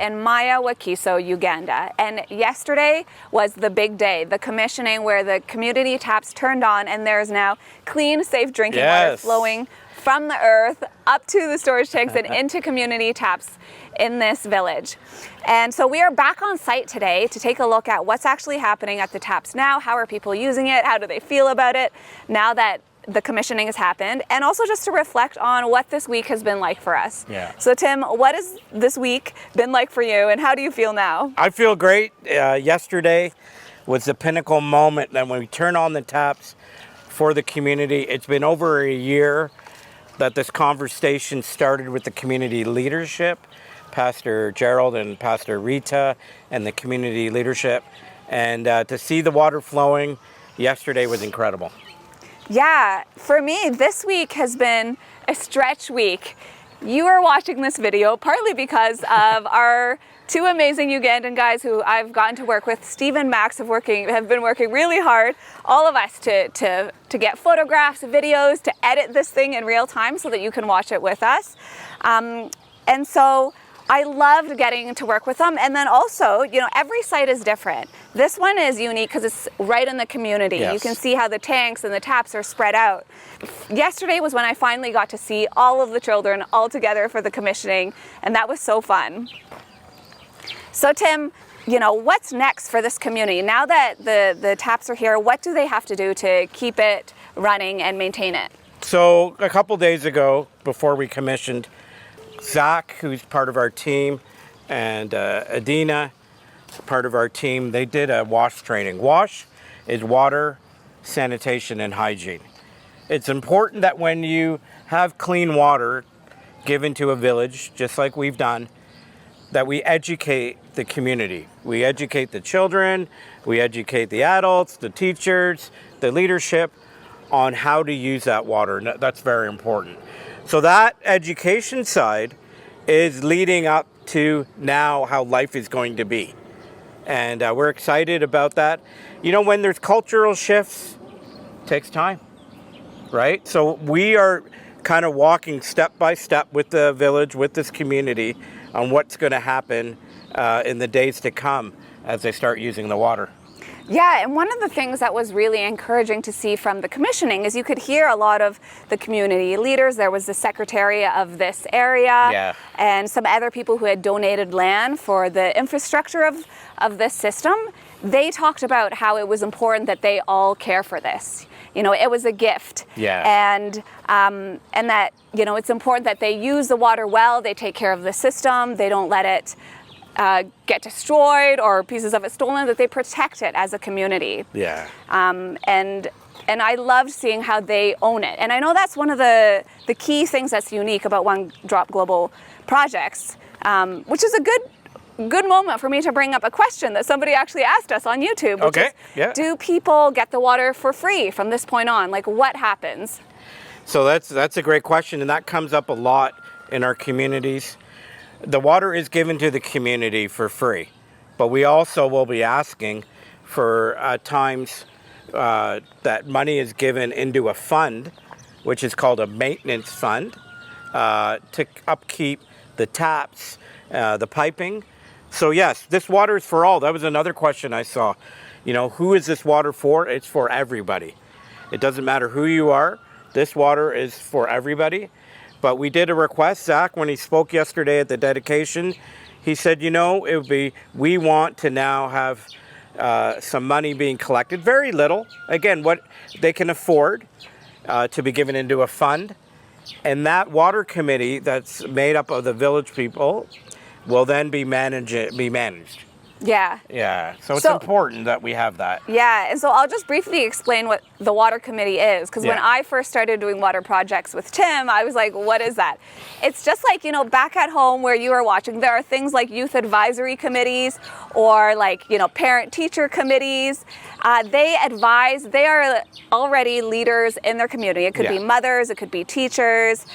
in Maya, Wakiso, Uganda. And yesterday was the big day, the commissioning where the community taps turned on and there's now clean, safe drinking water flowing from the earth up to the storage tanks and into community taps in this village. And so we are back on site today to take a look at what's actually happening at the taps now. How are people using it? How do they feel about it now that the commissioning has happened? And also just to reflect on what this week has been like for us. So Tim, what has this week been like for you and how do you feel now? I feel great. Yesterday was the pinnacle moment that when we turn on the taps for the community. It's been over a year that this conversation started with the community leadership, Pastor Gerald and Pastor Rita and the community leadership. And to see the water flowing yesterday was incredible. Yeah, for me, this week has been a stretch week. You are watching this video partly because of our two amazing Ugandan guys who I've gotten to work with. Steve and Max have been working really hard, all of us, to get photographs, videos, to edit this thing in real time so that you can watch it with us. And so I loved getting to work with them. And then also, you know, every site is different. This one is unique because it's right in the community. You can see how the tanks and the taps are spread out. Yesterday was when I finally got to see all of the children all together for the commissioning, and that was so fun. So Tim, you know, what's next for this community? Now that the taps are here, what do they have to do to keep it running and maintain it? So a couple days ago, before we commissioned, Zach, who's part of our team, and Adina, part of our team, they did a WASH training. WASH is water, sanitation, and hygiene. It's important that when you have clean water given to a village, just like we've done, that we educate the community. We educate the children, we educate the adults, the teachers, the leadership on how to use that water. And that's very important. So that education side is leading up to now how life is going to be. And we're excited about that. You know, when there's cultural shifts, it takes time, right? So we are kind of walking step by step with the village, with this community, on what's going to happen in the days to come as they start using the water. Yeah, and one of the things that was really encouraging to see from the commissioning is you could hear a lot of the community leaders. There was the secretary of this area and some other people who had donated land for the infrastructure of this system. They talked about how it was important that they all care for this. You know, it was a gift. And that, you know, it's important that they use the water well, they take care of the system, they don't let it get destroyed or pieces of it stolen, that they protect it as a community. And I loved seeing how they own it. And I know that's one of the key things that's unique about One Drop Global projects, which is a good moment for me to bring up a question that somebody actually asked us on YouTube. Which is, do people get the water for free from this point on? Like, what happens? So that's a great question, and that comes up a lot in our communities. The water is given to the community for free, but we also will be asking for times that money is given into a fund, which is called a maintenance fund, to upkeep the taps, the piping. So yes, this water is for all. That was another question I saw. You know, who is this water for? It's for everybody. It doesn't matter who you are. This water is for everybody. But we did a request. Zach, when he spoke yesterday at the dedication, he said, you know, we want to now have some money being collected, very little. Again, what they can afford to be given into a fund. And that water committee that's made up of the village people will then be managed. So it's important that we have that. And so I'll just briefly explain what the water committee is, because when I first started doing water projects with Tim, I was like, what is that? It's just like, you know, back at home where you are watching, there are things like youth advisory committees or like, you know, parent teacher committees. They advise, they are already leaders in their community. It could be mothers, it could be teachers,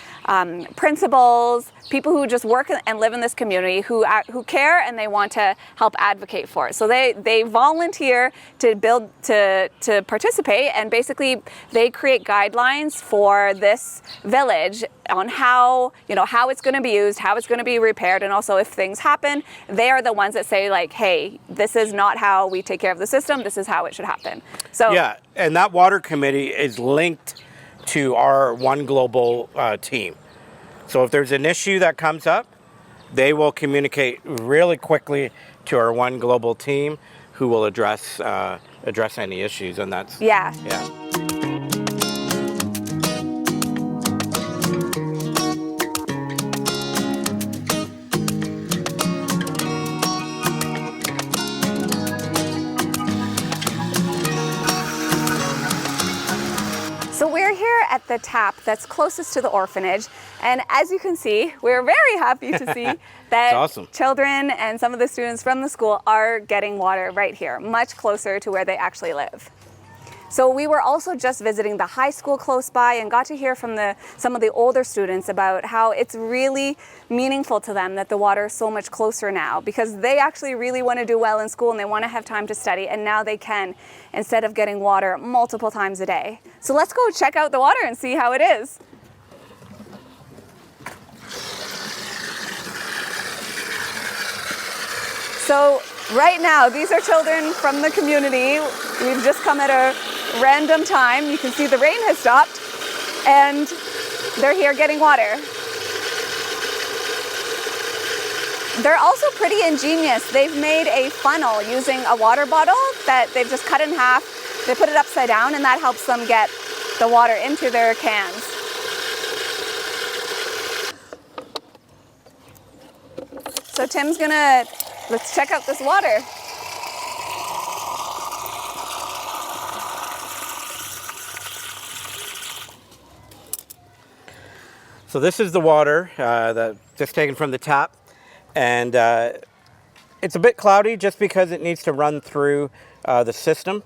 principals, people who just work and live in this community who care and they want to help advocate advocate for it. So they volunteer to build, to participate, and basically they create guidelines for this village on how, you know, how it's going to be used, how it's going to be repaired, and also if things happen, they are the ones that say like, hey, this is not how we take care of the system, this is how it should happen. So yeah, and that water committee is linked to our One Global team. So if there's an issue that comes up, they will communicate really quickly to our One Global team, who will address any issues, and that's yeah. So we're here at the tap that's closest to the orphanage, and as you can see, we're very happy to see that awesome. Children and some of the students from the school are getting water right here, much closer to where they actually live. So we were also just visiting the high school close by and got to hear from some of the older students about how it's really meaningful to them that the water is so much closer now, because they actually really want to do well in school and they want to have time to study, and now they can, instead of getting water multiple times a day. So let's go check out the water and see how it is. So right now, these are children from the community. We've just come at a random time. You can see the rain has stopped and they're here getting water. They're also pretty ingenious. They've made a funnel using a water bottle that they've just cut in half. They put it upside down and that helps them get the water into their cans. So Tim's gonna, let's check out this water. So this is the water that just taken from the tap, and it's a bit cloudy just because it needs to run through the system.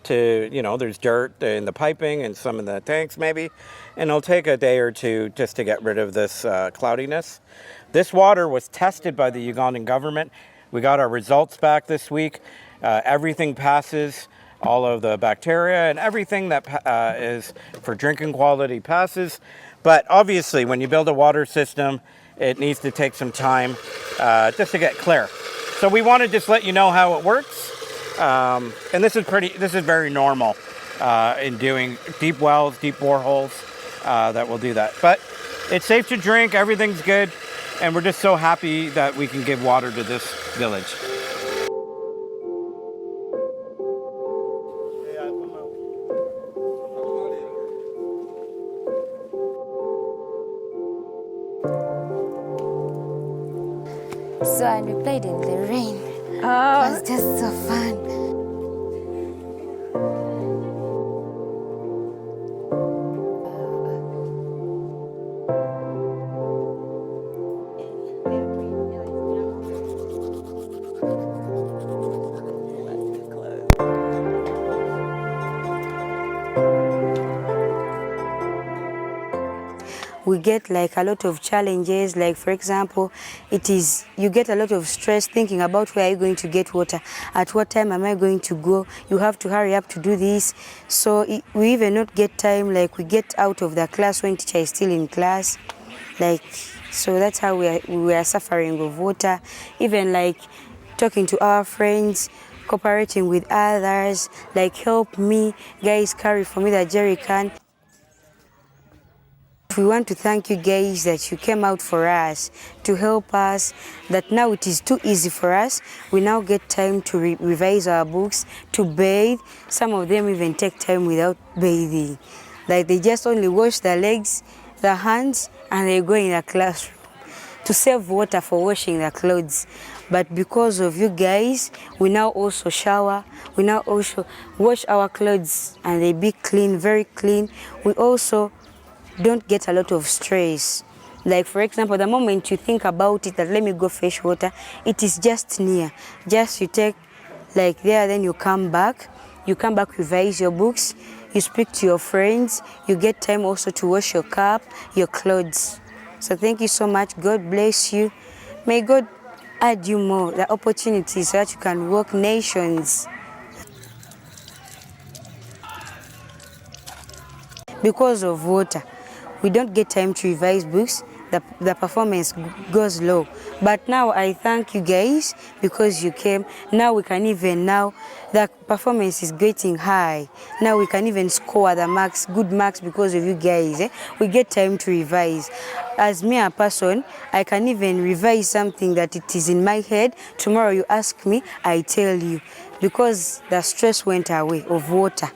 To, you know, there's dirt in the piping and some in the tanks maybe, and it'll take a day or two just to get rid of this cloudiness. This water was tested by the Ugandan government. We got our results back this week. Everything passes, all of the bacteria and everything that is for drinking quality passes. But obviously, when you build a water system, it needs to take some time just to get clear. So we want to just let you know how it works. And this is very normal in doing deep wells, deep boreholes, that will do that. But it's safe to drink, everything's good, and we're just so happy that we can give water to this village. So, and we played in the rain. Oh. It was just so fun. We get like a lot of challenges, like for example, you get a lot of stress thinking about where are you going to get water, at what time am I going to go, you have to hurry up to do this. So we even not get time, like we get out of the class when teacher is still in class, like, so that's how we are suffering with water. Even like talking to our friends, cooperating with others, like help me, guys carry for me the jerry can. We want to thank you guys that you came out for us, to help us, that now it is too easy for us. We now get time to revise our books, to bathe. Some of them even take time without bathing. Like they just only wash their legs, their hands, and they go in a classroom to save water for washing their clothes. But because of you guys, we now also shower, we now also wash our clothes and they be clean, very clean. We also don't get a lot of stress. Like for example, the moment you think about it, that let me go fetch water, it is just near. Just you take like there, then you come back, revise your books, you speak to your friends, you get time also to wash your cup, your clothes. So thank you so much. God bless you. May God add you more the opportunities so that you can walk nations. Because of water, we don't get time to revise books. The performance goes low. But now I thank you guys because you came. Now we can even, now the performance is getting high. Now we can even score the marks, good marks because of you guys. We get time to revise. As me a person, I can even revise something that it is in my head. Tomorrow you ask me, I tell you. Because the stress went away of water.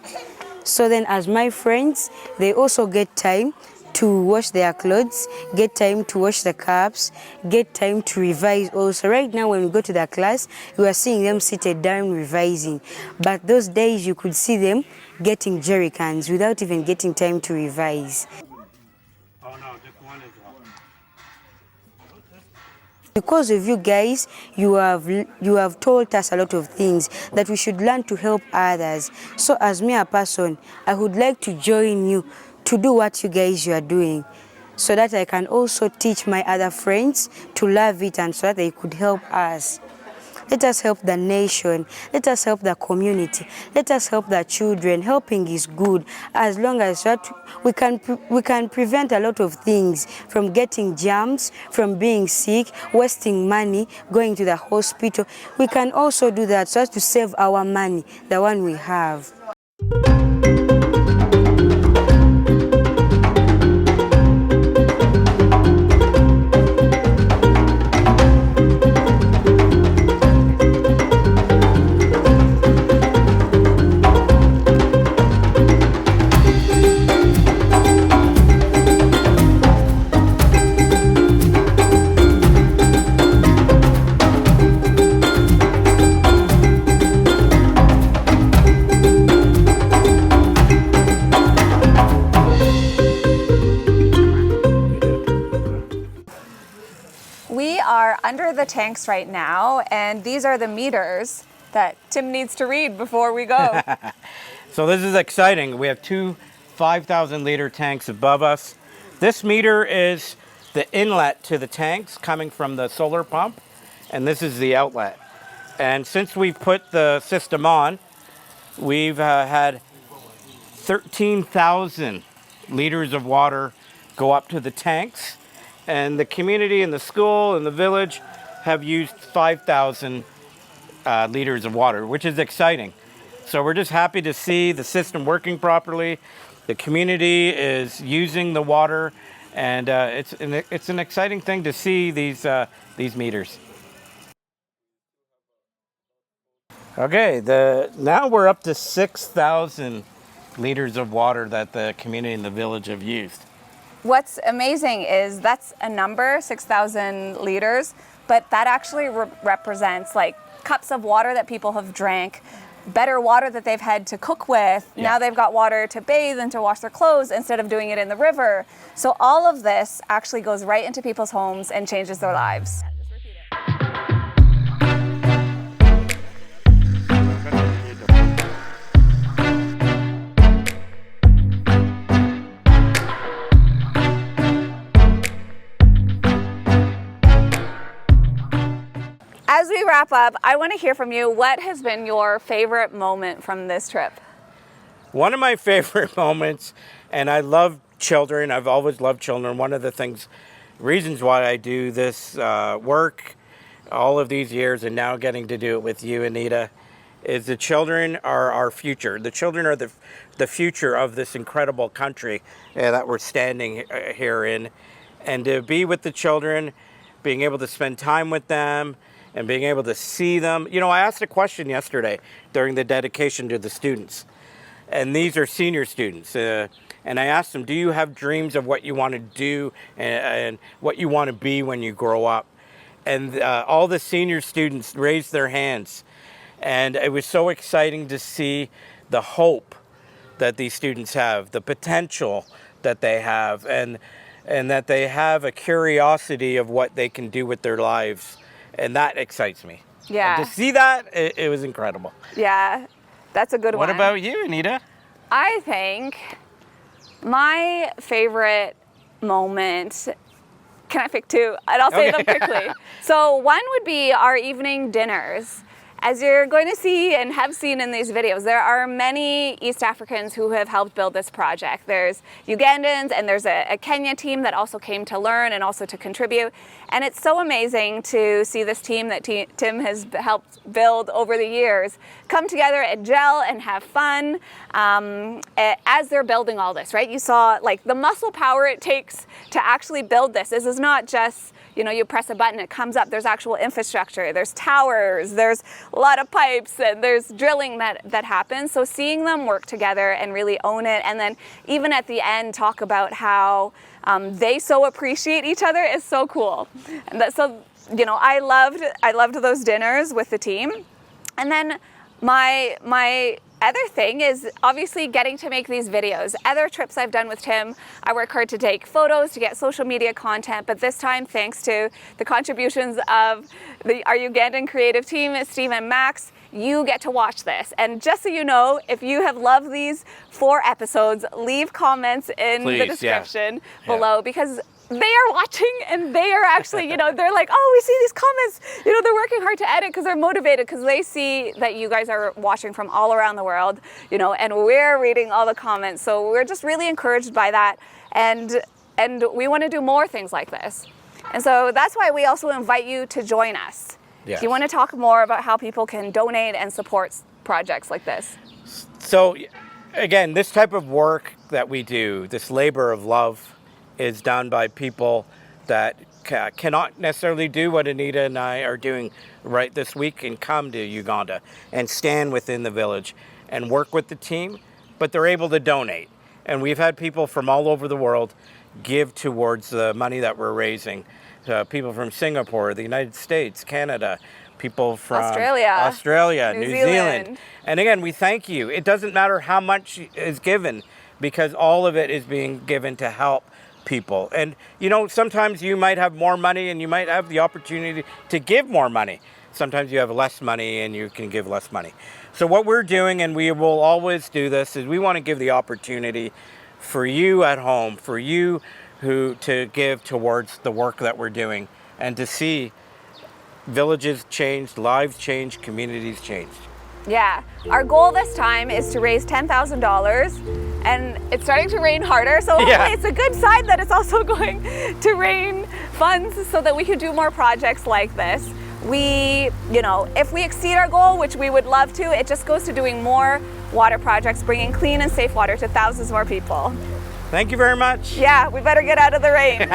So then as my friends, they also get time to wash their clothes, get time to wash the cups, get time to revise also. Right now when we go to the class, you are seeing them seated down revising. But those days you could see them getting jerry cans without even getting time to revise. Because of you guys, you have told us a lot of things that we should learn to help others. So as me a person, I would like to join you to do what you guys are doing so that I can also teach my other friends to love it and so that they could help us. Let us help the nation. Let us help the community. Let us help the children. Helping is good as long as that we can prevent a lot of things from getting germs, from being sick, wasting money, going to the hospital. We can also do that so as to save our money, the one we have. We are under the tanks right now, and these are the meters that Tim needs to read before we go. So this is exciting. We have two 5,000 liter tanks above us. This meter is the inlet to the tanks coming from the solar pump, and this is the outlet. And since we've put the system on, we've had 13,000 liters of water go up to the tanks, and the community and the school and the village have used 5,000 liters of water, which is exciting. So we're just happy to see the system working properly. The community is using the water, and it's an exciting thing to see these meters. Okay, now we're up to 6,000 liters of water that the community and the village have used. What's amazing is that's a number, 6,000 liters, but that actually represents like cups of water that people have drank, better water that they've had to cook with. Yeah. Now they've got water to bathe and to wash their clothes instead of doing it in the river. So all of this actually goes right into people's homes and changes their lives. As we wrap up, I want to hear from you. What has been your favorite moment from this trip? One of my favorite moments, and I love children. I've always loved children. One of the reasons why I do this work all of these years and now getting to do it with you, Anita, is the children are our future. The children are the future of this incredible country that we're standing here in. And to be with the children, being able to spend time with them, and being able to see them. You know, I asked a question yesterday during the dedication to the students, and these are senior students. And I asked them, do you have dreams of what you want to do and what you want to be when you grow up? And all the senior students raised their hands. And it was so exciting to see the hope that these students have, the potential that they have, and that they have a curiosity of what they can do with their lives. And that excites me. Yeah. And to see that, it was incredible. Yeah, that's a good one. What about you, Anita? I think my favorite moment Can I pick two? And I'll say them quickly. So one would be our evening dinners. As you're going to see and have seen in these videos, there are many East Africans who have helped build this project. There's Ugandans and there's a Kenya team that also came to learn and also to contribute. And it's so amazing to see this team that Tim has helped build over the years come together and gel and have fun as they're building all this, right? You saw like the muscle power it takes to actually build this. This is not just, you know, you press a button, it comes up. There's actual infrastructure, there's towers, there's a lot of pipes, and there's drilling that happens. So seeing them work together and really own it, and then even at the end talk about how they so appreciate each other is so cool. And so, you know, I loved those dinners with the team. And then my other thing is obviously getting to make these videos. Other trips I've done with Tim, I work hard to take photos, to get social media content, but this time, thanks to the contributions of our Ugandan creative team, Steve and Max, you get to watch this. And just so you know, if you have loved these 4 episodes, leave comments in the description below, because they are watching and they are actually, you know, they're like, oh, we see these comments. You know, they're working hard to edit because they're motivated, because they see that you guys are watching from all around the world, you know, and we're reading all the comments. So we're just really encouraged by that. And we want to do more things like this. And so that's why we also invite you to join us. Yes. Do you want to talk more about how people can donate and support projects like this? So again, this type of work that we do, this labor of love, is done by people that cannot necessarily do what Anita and I are doing right this week and come to Uganda and stand within the village and work with the team, but they're able to donate. And we've had people from all over the world give towards the money that we're raising. People from Singapore, the United States, Canada, people from Australia, New Zealand. And again, we thank you. It doesn't matter how much is given, because all of it is being given to help people. And you know, sometimes you might have more money and you might have the opportunity to give more money. Sometimes you have less money and you can give less money. So what we're doing, and we will always do this, is we want to give the opportunity for you at home, for you to give towards the work that we're doing, and to see villages changed, lives changed, communities changed. Yeah, our goal this time is to raise $10,000, and it's starting to rain harder, so hopefully it's a good sign that it's also going to rain funds so that we can do more projects like this. You know, if we exceed our goal, which we would love to, it just goes to doing more water projects, bringing clean and safe water to thousands more people. Thank you very much. Yeah, we better get out of the rain.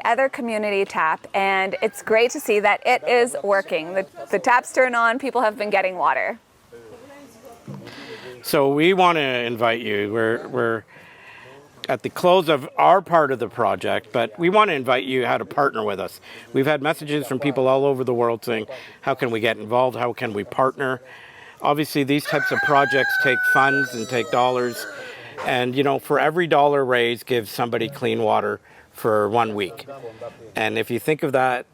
Other community tap, and it's great to see that it is working. The taps turn on, people have been getting water. So we want to invite you. We're at the close of our part of the project, but we want to invite you how to partner with us. We've had messages from people all over the world saying, how can we get involved? How can we partner? Obviously, these types of projects take funds and take dollars. And, you know, for every dollar raised, give somebody clean water for 1 week. And if you think of that,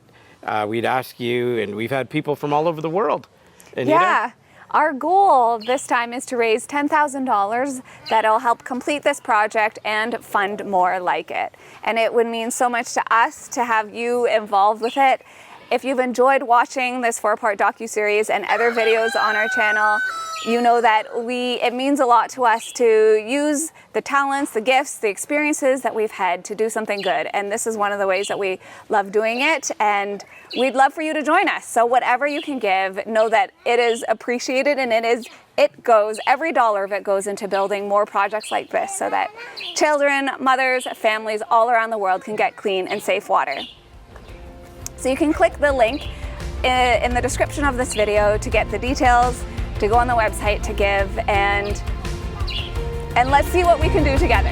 we'd ask you, and we've had people from all over the world. Anita? Yeah. Our goal this time is to raise $10,000 that'll help complete this project and fund more like it. And it would mean so much to us to have you involved with it. If you've enjoyed watching this 4-part docuseries and other videos on our channel, you know that it means a lot to us to use the talents, the gifts, the experiences that we've had to do something good. And this is one of the ways that we love doing it. And we'd love for you to join us. So whatever you can give, know that it is appreciated, and every dollar of it goes into building more projects like this so that children, mothers, families all around the world can get clean and safe water. So you can click the link in the description of this video to get the details, to go on the website to give, and let's see what we can do together.